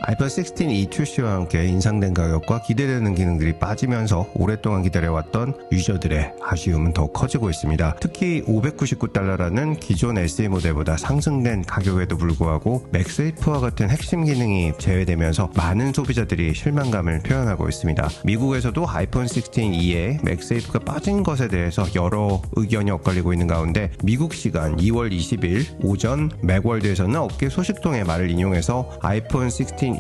아이폰 16E 출시와 함께 인상된 가격과 기대되는 기능들이 빠지면서 오랫동안 기다려왔던 유저들의 아쉬움은 더 커지고 있습니다. 특히 $599라는 기존 SE 모델보다 상승된 가격에도 불구하고 맥세이프와 같은 핵심 기능이 제외되면서 많은 소비자들이 실망감을 표현하고 있습니다. 미국에서도 아이폰 16E에 맥세이프가 빠진 것에 대해서 여러 의견이 엇갈리고 있는 가운데 미국 시간 2월 20일 오전 맥월드에서는 업계 소식통의 말을 인용해서 아이폰 16E에서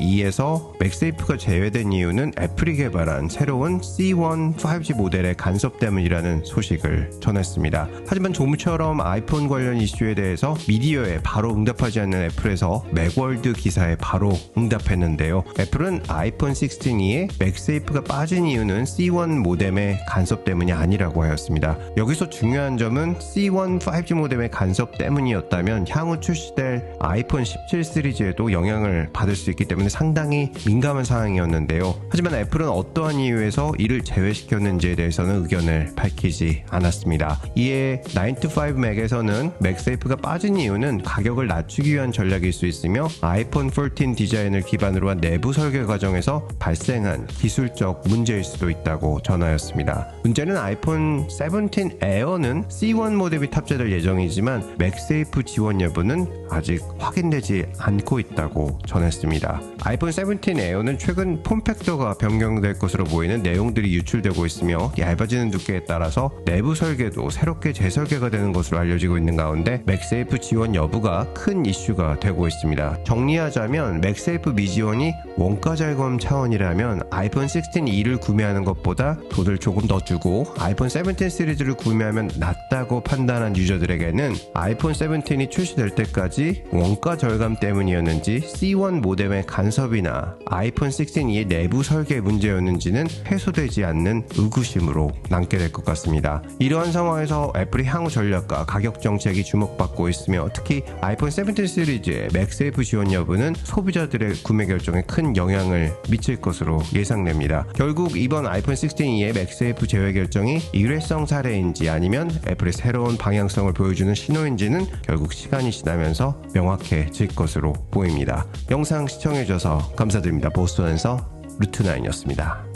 맥세이프가 제외된 이유는 애플이 개발한 새로운 C1 5G 모델의 간섭 때문이라는 소식을 전했습니다. 하지만 조무처럼 아이폰 관련 이슈에 대해서 미디어에 바로 응답하지 않는 애플에서 맥월드 기사에 바로 응답했는데요. 애플은 아이폰 16E에 맥세이프가 빠진 이유는 C1 모뎀의 간섭 때문이 아니라고 하였습니다. 여기서 중요한 점은 C1 5G 모뎀의 간섭 때문이었다면 향후 출시될 아이폰 17 시리즈에도 영향을 받을 수 있기 때문에 상당히 민감한 상황이었는데요. 하지만 애플은 어떠한 이유에서 이를 제외시켰는지에 대해서는 의견을 밝히지 않았습니다. 이에 9to5 맥에서는 맥세이프가 빠진 이유는 가격을 낮추기 위한 전략일 수 있으며 아이폰 14 디자인을 기반으로 한 내부 설계 과정에서 발생한 기술적 문제일 수도 있다고 전하였습니다. 문제는 아이폰 17 에어는 C1 모뎀이 탑재될 예정이지만 맥세이프 지원 여부는 아직 확인되지 않고 있다고 전했습니다. 아이폰 17 에어는 최근 폼팩터가 변경될 것으로 보이는 내용들이 유출되고 있으며 얇아지는 두께에 따라서 내부 설계도 새롭게 재설계가 되는 것으로 알려지고 있는 가운데 맥세이프 지원 여부가 큰 이슈가 되고 있습니다. 정리하자면 맥세이프 미지원이 원가 절감 차원이라면 아이폰 16E를 구매하는 것보다 돈을 조금 더 주고 아이폰 17 시리즈를 구매하면 낫다고 판단한 유저들에게는 아이폰 17이 출시될 때까지 원가 절감 때문이었는지 C1 모뎀의 간섭이나 아이폰 16E의 내부 설계 문제였는지는 해소되지 않는 의구심으로 남게 될 것 같습니다. 이러한 상황에서 애플의 향후 전략과 가격 정책이 주목받고 있으며 특히 아이폰 17 시리즈의 맥세이프 지원 여부는 소비자들의 구매 결정에 큰 영향을 미칠 것으로 예상됩니다. 결국 이번 아이폰 16E의 맥세이프 제외 결정이 일회성 사례인지 아니면 애플의 새로운 방향성을 보여주는 신호인지는 결국 시간이 지나면서 명확해질 것으로 보입니다. 영상 시청해주셔서 감사드립니다. 보스턴에서 루트9이었습니다.